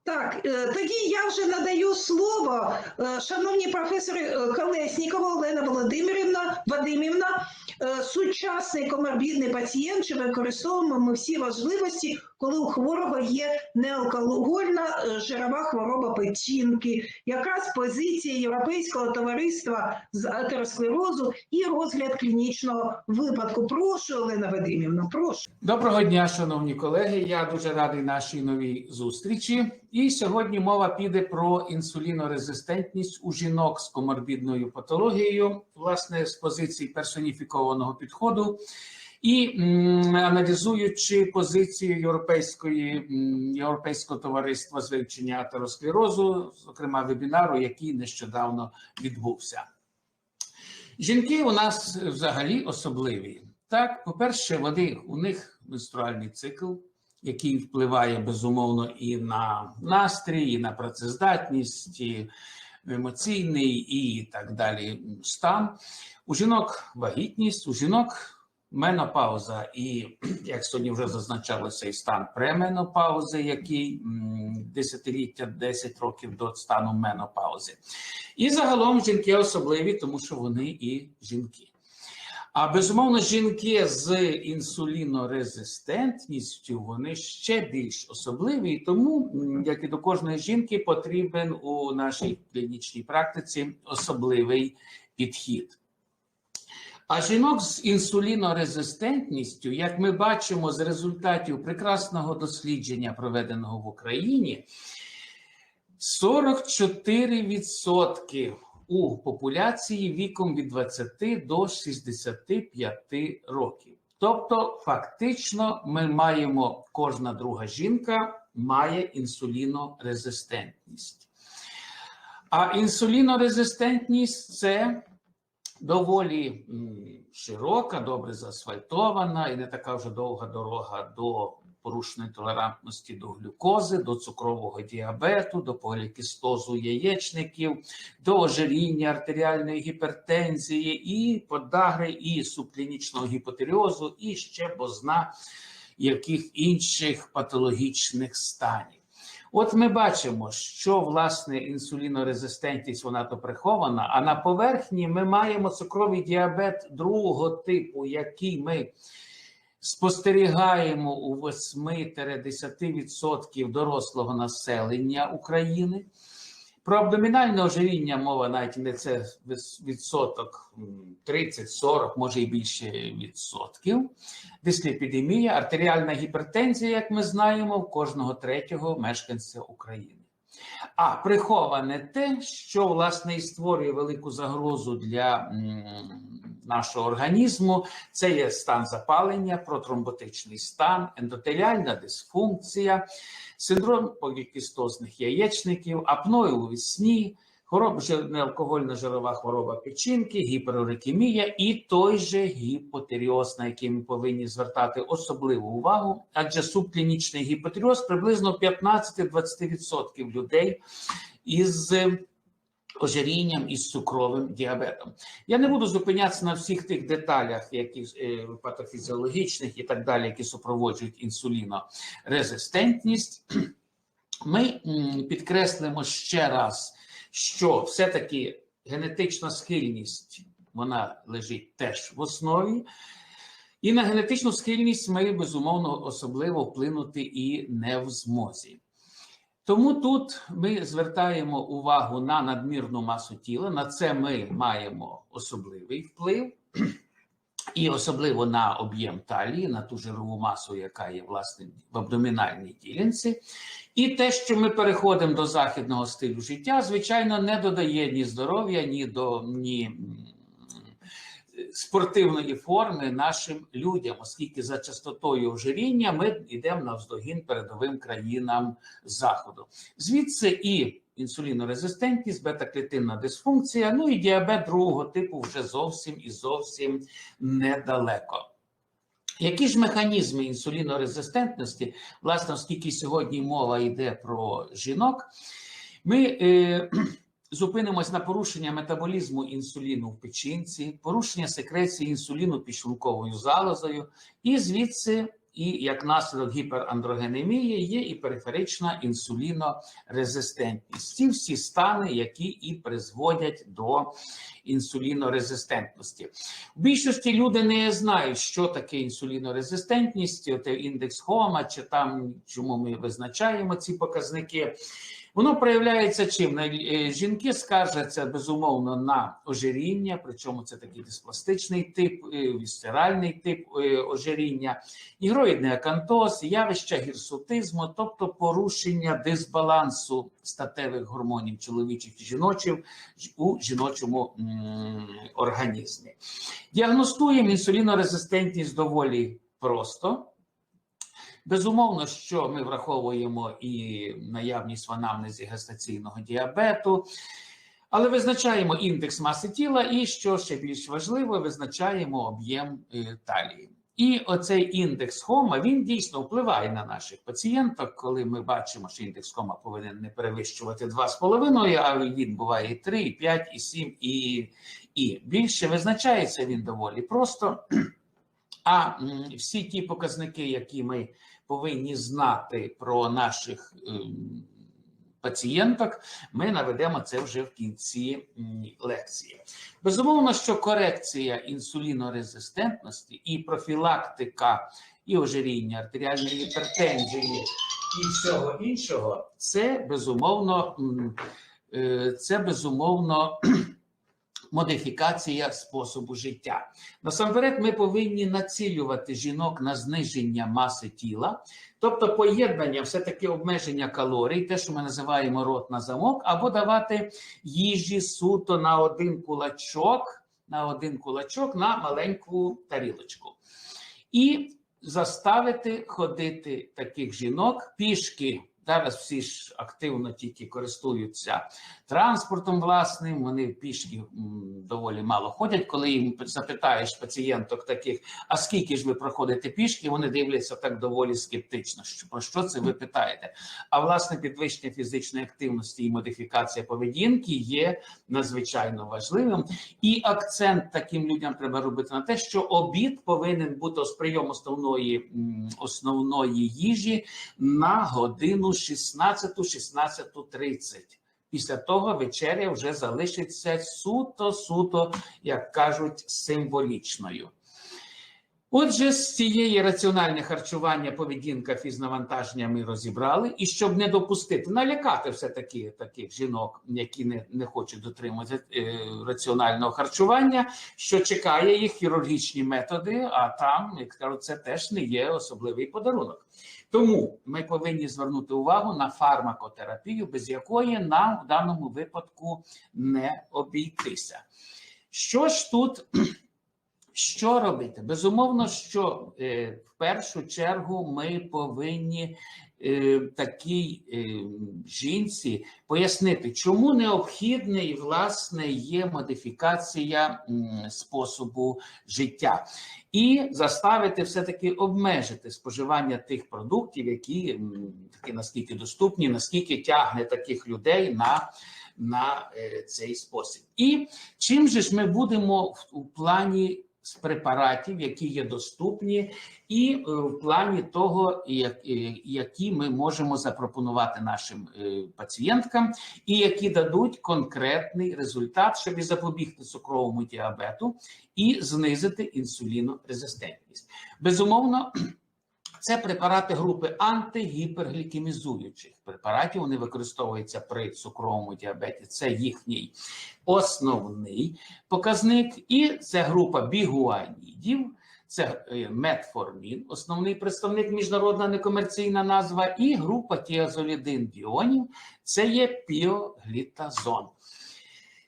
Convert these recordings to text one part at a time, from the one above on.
Так, тоді я вже надаю слово шановній професорі Колеснікова Олена Вадимівна, сучасний коморбідний пацієнт, чи використовуємо ми всі можливості, коли у хворого є неалкогольна жирова хвороба печінки, якраз позиція Європейського товариства з атеросклерозу і розгляд клінічного випадку. Прошу, Олена Вадимівна, прошу. Доброго дня, шановні колеги. Я дуже радий нашій новій зустрічі. І сьогодні мова піде про інсулінорезистентність у жінок з коморбідною патологією, власне, з позиції персоніфікованого підходу. І аналізуючи позицію Європейського товариства з вивчення атеросклерозу, зокрема вебінару, який нещодавно відбувся. Жінки у нас взагалі особливі. Так, по-перше, у них менструальний цикл, який впливає, безумовно, і на настрій, і на працездатність, і емоційний, і так далі стан. У жінок вагітність, у жінок менопауза і, як сьогодні вже зазначалося, і стан пременопаузи, який десятиліття, 10 років до стану менопаузи. І загалом жінки особливі, тому що вони і жінки. А безумовно, жінки з інсулінорезистентністю, вони ще більш особливі, і тому, як і до кожної жінки, потрібен у нашій клінічній практиці особливий підхід. А жінок з інсулінорезистентністю, як ми бачимо з результатів прекрасного дослідження, проведеного в Україні, 44% у популяції віком від 20 до 65 років. Тобто, фактично, ми маємо, кожна друга жінка має інсулінорезистентність. А інсулінорезистентність – це доволі широка, добре заасфальтована і не така вже довга дорога до порушеної толерантності до глюкози, до цукрового діабету, до полікістозу яєчників, до ожиріння, артеріальної гіпертензії, і подагри, і субклінічного гіпотиреозу, і ще бозна яких інших патологічних станів. От ми бачимо, що, власне, інсулінорезистентність, вона то прихована, а на поверхні ми маємо цукровий діабет другого типу, який ми спостерігаємо у 8-10% дорослого населення України. Про абдомінальне ожиріння мова навіть не це відсоток 30-40, може і більше відсотків. Дисліпідемія, артеріальна гіпертензія, як ми знаємо, в кожного третього мешканця України. А приховане те, що, власне, і створює велику загрозу для нашого організму, це є стан запалення, протромботичний стан, ендотеліальна дисфункція, синдром полікістозних яєчників, апноe у сні, неалкогольна жирова хвороба печінки, гіперурикемія і той же гіпотиреоз, на який ми повинні звертати особливу увагу, адже субклінічний гіпотиреоз приблизно 15-20% людей із ожирінням і з цукровим діабетом. Я не буду зупинятися на всіх тих деталях, які патофізіологічних і так далі, які супроводжують інсулінорезистентність. Ми підкреслимо ще раз, що все-таки генетична схильність, вона лежить теж в основі. І на генетичну схильність ми, безумовно, особливо вплинути і не в змозі. Тому тут ми звертаємо увагу на надмірну масу тіла, на це ми маємо особливий вплив, і особливо на об'єм талії, на ту жирову масу, яка є, власне, в абдомінальній ділянці. І те, що ми переходимо до західного стилю життя, звичайно, не додає ні здоров'я, ні спортивної форми нашим людям, оскільки за частотою ожиріння ми йдемо навздогін передовим країнам Заходу. Звідси і інсулінорезистентність, бета-клітинна дисфункція, ну і діабет другого типу вже зовсім недалеко. Які ж механізми інсулінорезистентності, власне, оскільки сьогодні мова йде про жінок, ми зупинимось на порушення метаболізму інсуліну в печінці, порушення секреції інсуліну підшлунковою залозою і звідси і як наслідок гіперандрогенемії є і периферична інсулінорезистентність. Ці всі стани, які і призводять до інсулінорезистентності. В більшості люди не знають, що таке інсулінорезистентність, індекс Хома, чи там, чому ми визначаємо ці показники. Воно проявляється чим? Жінки скаржаться, безумовно, на ожиріння, причому це такий диспластичний тип, вісцеральний тип ожиріння, ігроїдний акантоз, явища гірсутизму, тобто порушення дисбалансу статевих гормонів чоловічих і жіночих у жіночому організмі. Діагностуємо інсулінорезистентність доволі просто. Безумовно, що ми враховуємо і наявність в анамнезі гестаційного діабету, але визначаємо індекс маси тіла і, що ще більш важливо, визначаємо об'єм талії. І оцей індекс Хома, він дійсно впливає на наших пацієнток, коли ми бачимо, що індекс Хома повинен не перевищувати 2,5, а він буває і 3, і 5, і 7, і більше. Визначається він доволі просто. А всі ті показники, які ми повинні знати про наших пацієнток, ми наведемо це вже в кінці лекції. Безумовно, що корекція інсулінорезистентності і профілактика і ожиріння, артеріальної гіпертензії і всього іншого, це безумовно модифікація способу життя. Насамперед, ми повинні націлювати жінок на зниження маси тіла, тобто поєднання, все-таки обмеження калорій, те, що ми називаємо рот на замок, або давати їжі суто на один кулачок на маленьку тарілочку. І заставити ходити таких жінок пішки. Зараз всі ж активно тільки користуються транспортом власним, вони пішки доволі мало ходять. Коли їм запитаєш пацієнток таких, а скільки ж ви проходите пішки, вони дивляться так доволі скептично, про що це ви питаєте. А власне підвищення фізичної активності і модифікація поведінки є надзвичайно важливим. І акцент таким людям треба робити на те, що обід повинен бути з прийому основної їжі на годину 16-16:30. Після того вечеря вже залишиться суто, як кажуть, символічною. Отже, з цієї раціональне харчування, поведінка, фізнавантаження ми розібрали. І щоб не допустити, налякати все-таки таких жінок, які не хочуть дотримувати раціонального харчування, що чекає їх хірургічні методи, а там, як кажуть, це теж не є особливий подарунок. Тому ми повинні звернути увагу на фармакотерапію, без якої нам в даному випадку не обійтися. Що ж тут, що робити? Безумовно, що в першу чергу ми повинні такій жінці пояснити, чому необхідна і, власне, є модифікація способу життя. І заставити все-таки обмежити споживання тих продуктів, які наскільки доступні, наскільки тягне таких людей на цей спосіб. І чим же ж ми будемо у плані з препаратів, які є доступні, і в плані того, які ми можемо запропонувати нашим пацієнткам, і які дадуть конкретний результат, щоб запобігти цукровому діабету і знизити інсулінорезистентність. Безумовно, це препарати групи антигіперглікемізуючих препаратів, вони використовуються при цукровому діабеті, це їхній основний показник. І це група бігуанідів, це метформін, основний представник, міжнародна некомерційна назва, і група тіазолідин-біонів, це є піоглітазон.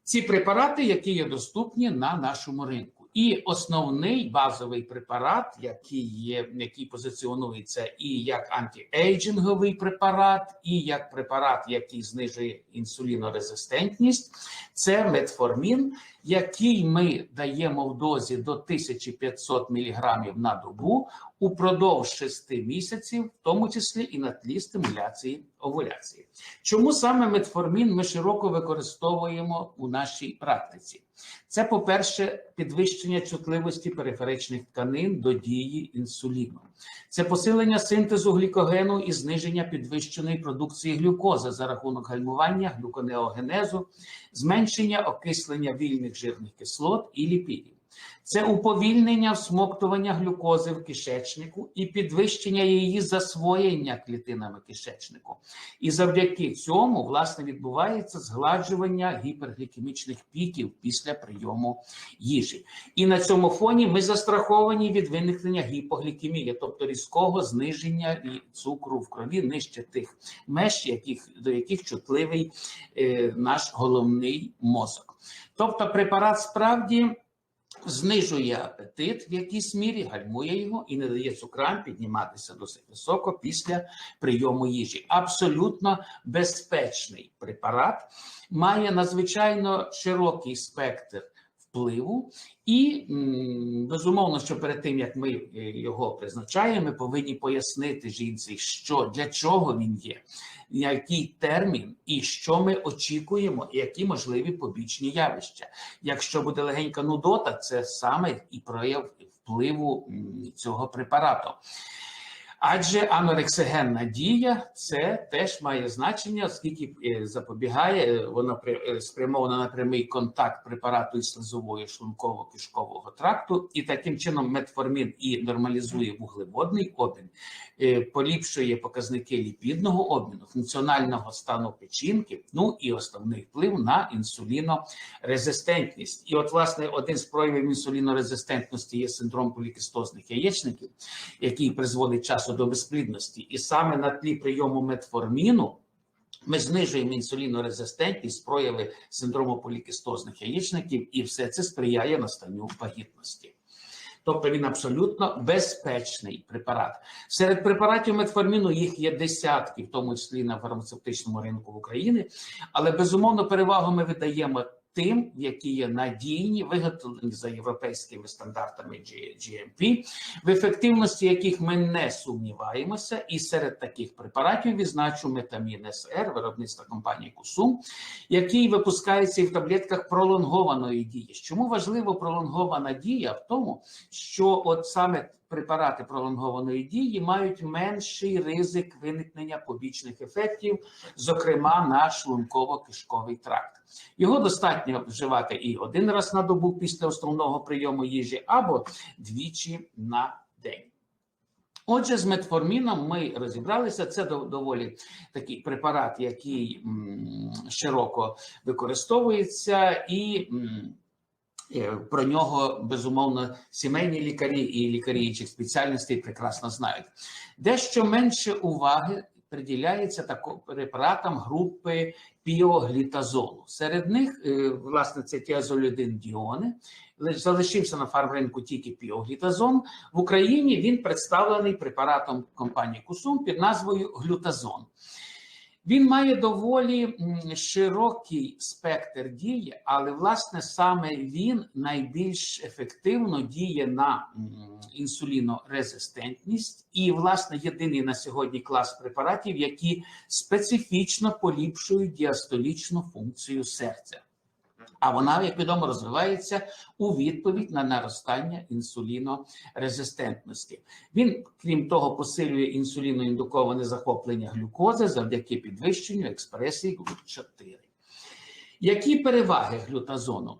Ці препарати, які є доступні на нашому ринку. І основний базовий препарат, який позиціонується і як антиейджинговий препарат, і як препарат, який знижує інсулінорезистентність, це метформін, який ми даємо в дозі до 1500 мг на добу упродовж 6 місяців, в тому числі і на тлі стимуляції овуляції. Чому саме метформін ми широко використовуємо у нашій практиці? Це, по-перше, підвищення чутливості периферичних тканин до дії інсуліну. Це посилення синтезу глікогену і зниження підвищеної продукції глюкози за рахунок гальмування глюконеогенезу, зменшення окислення вільних жирних кислот і ліпідів. Це уповільнення всмоктування глюкози в кишечнику і підвищення її засвоєння клітинами кишечнику. І завдяки цьому, власне, відбувається згладжування гіперглікемічних піків після прийому їжі. І на цьому фоні ми застраховані від виникнення гіпоглікемії, тобто різкого зниження цукру в крові нижче тих меж, до яких чутливий наш головний мозок. Тобто препарат справді знижує апетит в якійсь мірі, гальмує його і не дає цукрам підніматися досить високо після прийому їжі. Абсолютно безпечний препарат, має надзвичайно широкий спектр впливу і, безумовно, що перед тим, як ми його призначаємо, ми повинні пояснити жінці, для чого він є, який термін і що ми очікуємо, і які можливі побічні явища. Якщо буде легенька нудота, це саме і прояв впливу цього препарату. Адже анорексигенна дія це теж має значення, оскільки запобігає, вона спрямована на прямий контакт препарату із слизовою шлунково-кишкового тракту, і таким чином метформін і нормалізує вуглеводний обмін, поліпшує показники ліпідного обміну, функціонального стану печінки, ну і основний вплив на інсулінорезистентність. І от, власне, один з проявів інсулінорезистентності є синдром полікістозних яєчників, який призводить часом до безплідності. І саме на тлі прийому метформіну ми знижуємо інсулінорезистентність, прояви синдрому полікістозних яєчників, і все це сприяє настанню вагітності. Тобто він абсолютно безпечний препарат. Серед препаратів метформіну їх є десятки, в тому числі на фармацевтичному ринку в Україні, але безумовно перевагу ми видаємо тим, які є надійні, виготовлені за європейськими стандартами GMP, в ефективності яких ми не сумніваємося. І серед таких препаратів відзначу метамін СР, виробництва компанії Кусум, який випускається і в таблетках пролонгованої дії. Чому важливо пролонгована дія? В тому, що от саме препарати пролонгованої дії мають менший ризик виникнення побічних ефектів, зокрема на шлунково-кишковий тракт. Його достатньо вживати і один раз на добу після основного прийому їжі, або двічі на день. Отже, з метформіном ми розібралися. Це доволі такий препарат, який широко використовується, і про нього, безумовно, сімейні лікарі і лікарі інших спеціальностей прекрасно знають. Дещо менше уваги приділяється препаратам групи піоглітазону. Серед них, власне, це тіазолідин-діони. Залишився на фармринку тільки піоглітазон. В Україні він представлений препаратом компанії Кусум під назвою глютазон. Він має доволі широкий спектр дії, але, власне, саме він найбільш ефективно діє на інсулінорезистентність і, власне, єдиний на сьогодні клас препаратів, які специфічно поліпшують діастолічну функцію серця. А вона, як відомо, розвивається у відповідь на наростання інсулінорезистентності. Він, крім того, посилює інсуліноіндуковане захоплення глюкози завдяки підвищенню експресії ГЛУТ4. Які переваги глютазону?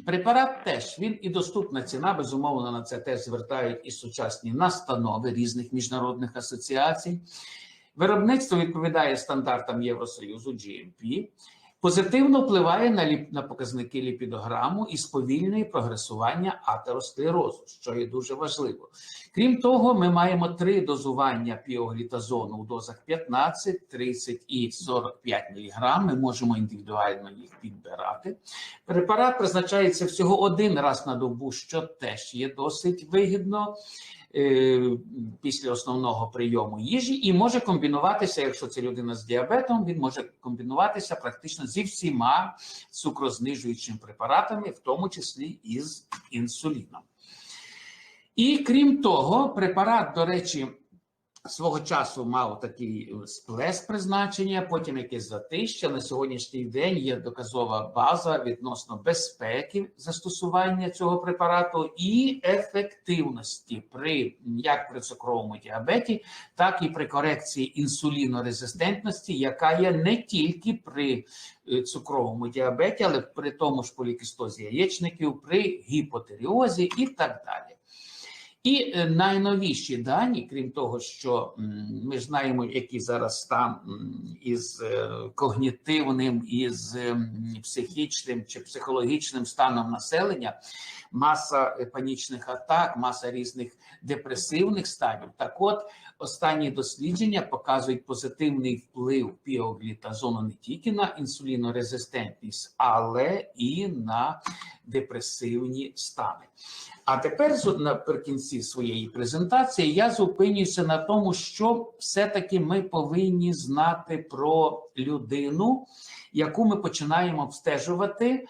Препарат теж, він і доступна ціна, безумовно, на це теж звертають і сучасні настанови різних міжнародних асоціацій. Виробництво відповідає стандартам Євросоюзу GMP. Позитивно впливає на показники ліпідограму і сповільнює прогресування атеросклерозу, що є дуже важливо. Крім того, ми маємо 3 дозування піоглітазону у дозах 15, 30 і 45 мг. Ми можемо індивідуально їх підбирати. Препарат призначається всього 1 раз на добу, що теж є досить вигідно після основного прийому їжі, і може комбінуватися, якщо це людина з діабетом, він може комбінуватися практично зі всіма цукрознижуючими препаратами, в тому числі і з інсуліном. І крім того, препарат, до речі, свого часу мав такий сплеск призначення, потім якесь затища. На сьогоднішній день є доказова база відносно безпеки застосування цього препарату і ефективності як при цукровому діабеті, так і при корекції інсулінорезистентності, яка є не тільки при цукровому діабеті, але при тому ж полікістозі яєчників, при гіпотиреозі і так далі. І найновіші дані, крім того, що ми ж знаємо, який зараз стан із когнітивним, із психічним чи психологічним станом населення, маса панічних атак, маса різних депресивних станів. Так от, останні дослідження показують позитивний вплив піоглітазону не тільки на інсулінорезистентність, але і на депресивні стани. А тепер, наприкінці своєї презентації, я зупинюся на тому, що все-таки ми повинні знати про людину, яку ми починаємо обстежувати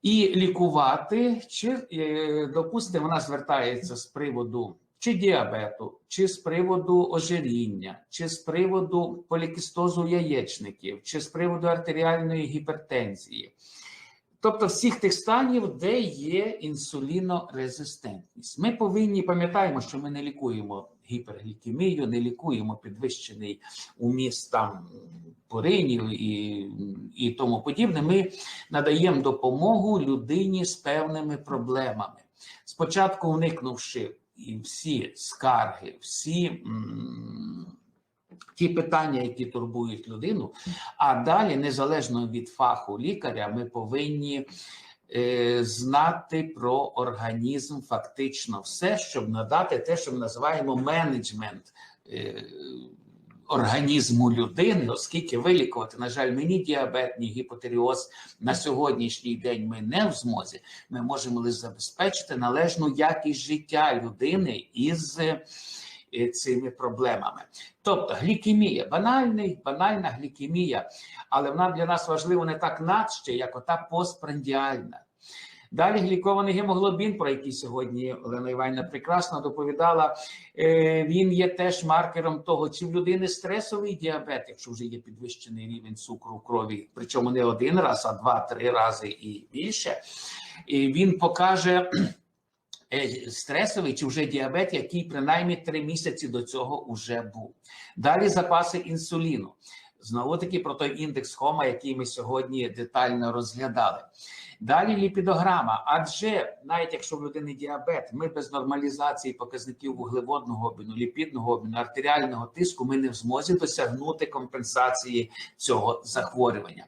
і лікувати, чи, допустимо, вона звертається з приводу чи діабету, чи з приводу ожиріння, чи з приводу полікістозу яєчників, чи з приводу артеріальної гіпертензії. Тобто всіх тих станів, де є інсулінорезистентність. Ми повинні, пам'ятаємо, що ми не лікуємо гіперглікемію, не лікуємо підвищений уміст там пуринів і тому подібне. Ми надаємо допомогу людині з певними проблемами. Спочатку уникнувши і всі скарги, всі ті питання, які турбують людину, а далі, незалежно від фаху лікаря, ми повинні знати про організм фактично все, щоб надати те, що ми називаємо менеджмент організму людини, оскільки вилікувати, на жаль, мені діабет, ні гіпотиреоз на сьогоднішній день ми не в змозі. Ми можемо лише забезпечити належну якість життя людини із цими проблемами. Тобто глікемія, банальна глікемія, але вона для нас важлива не так надще, як ота постпрандіальна. Далі глікований гемоглобін, про який сьогодні Олена Іванівна прекрасно доповідала, він є теж маркером того, чи в людини стресовий діабет, якщо вже є підвищений рівень цукру в крові, причому не один раз, а 2-3 рази і більше. І він покаже стресовий чи вже діабет, який принаймні 3 місяці до цього вже був. Далі запаси інсуліну. Знову-таки про той індекс Хома, який ми сьогодні детально розглядали. Далі ліпідограма, адже навіть якщо в людини діабет, ми без нормалізації показників вуглеводного обміну, ліпідного обміну, артеріального тиску, ми не в змозі досягнути компенсації цього захворювання.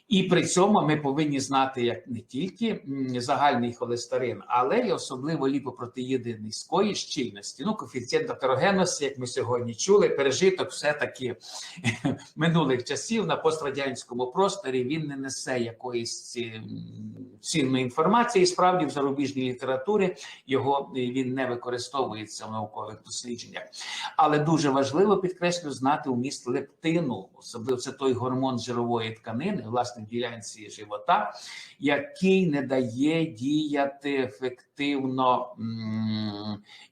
І при цьому ми повинні знати як не тільки загальний холестерин, але й особливо ліпопротеїди низької щільності. Ну, коефіцієнт атерогенності, як ми сьогодні чули, пережиток все-таки минулих часів на пострадянському просторі, він не несе якоїсь цінної інформації. Справді в зарубіжній літературі він не використовується в наукових дослідженнях. Але дуже важливо, підкреслю, знати вміст лептину, особливо це той гормон жирової тканини, власне, в ділянці живота, який не дає діяти ефективно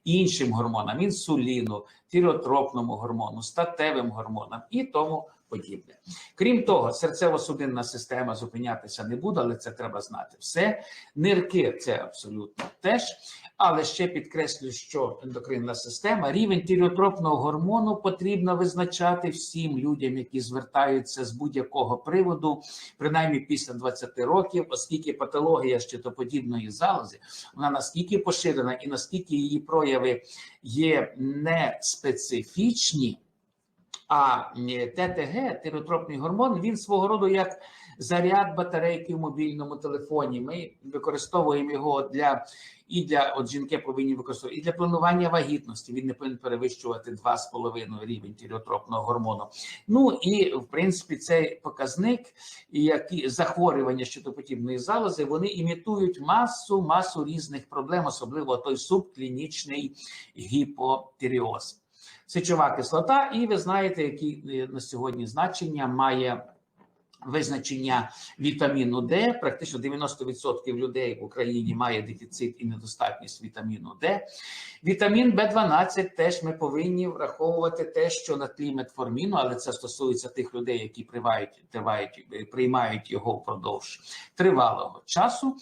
іншим гормонам, інсуліну, тиреотропному гормону, статевим гормонам і тому подібне. Крім того, серцево-судинна система, зупинятися не буде, але це треба знати все. Нирки – це абсолютно теж. Але ще підкреслю, що ендокринна система, рівень тиреотропного гормону потрібно визначати всім людям, які звертаються з будь-якого приводу, принаймні після 20 років, оскільки патологія щитоподібної залози, вона настільки поширена і наскільки її прояви є неспецифічні, а ТТГ, тиреотропний гормон, він свого роду як заряд батарейки в мобільному телефоні. Ми використовуємо його от жінки повинні використовувати і для планування вагітності. Він не повинен перевищувати 2,5 рівень тиреотропного гормону. Ну і, в принципі, цей показник, які захворювання щитоподібної залози, вони імітують масу різних проблем, особливо той субклінічний гіпотиреоз. Сечова кислота, і ви знаєте, які на сьогодні значення має визначення вітаміну Д. Практично 90% людей в Україні має дефіцит і недостатність вітаміну Д. Вітамін В12 теж ми повинні враховувати те, що на тлі метформіну, але це стосується тих людей, які приймають його впродовж тривалого часу.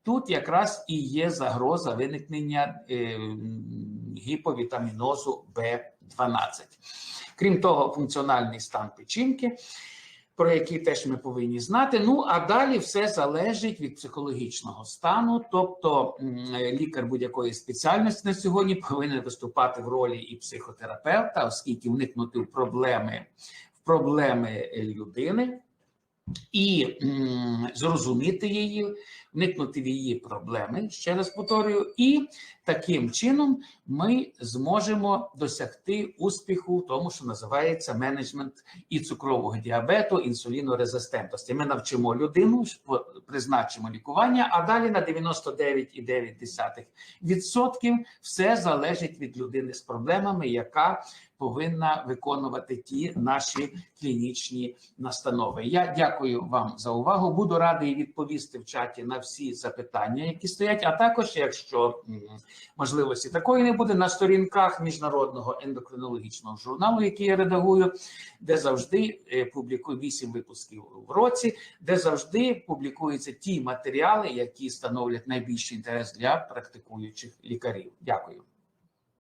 Тут якраз і є загроза виникнення гіповітамінозу В12. Крім того, функціональний стан печінки, про який теж ми повинні знати. Ну, а далі все залежить від психологічного стану, тобто лікар будь-якої спеціальності на сьогодні повинен виступати в ролі і психотерапевта, оскільки вникнути в проблеми людини і зрозуміти її, вникнути в її проблеми, ще раз повторюю, і таким чином ми зможемо досягти успіху в тому, що називається менеджмент і цукрового діабету, інсулінорезистентності. Ми навчимо людину, призначимо лікування, а далі на 99,9% все залежить від людини з проблемами, яка повинна виконувати ті наші клінічні настанови. Я дякую вам за увагу. Буду радий відповісти в чаті на всі запитання, які стоять, а також, якщо можливості такої не буде, на сторінках Міжнародного ендокринологічного журналу, який я редагую, де завжди публікую 8 випусків в році, де завжди публікуються ті матеріали, які становлять найбільший інтерес для практикуючих лікарів. Дякую.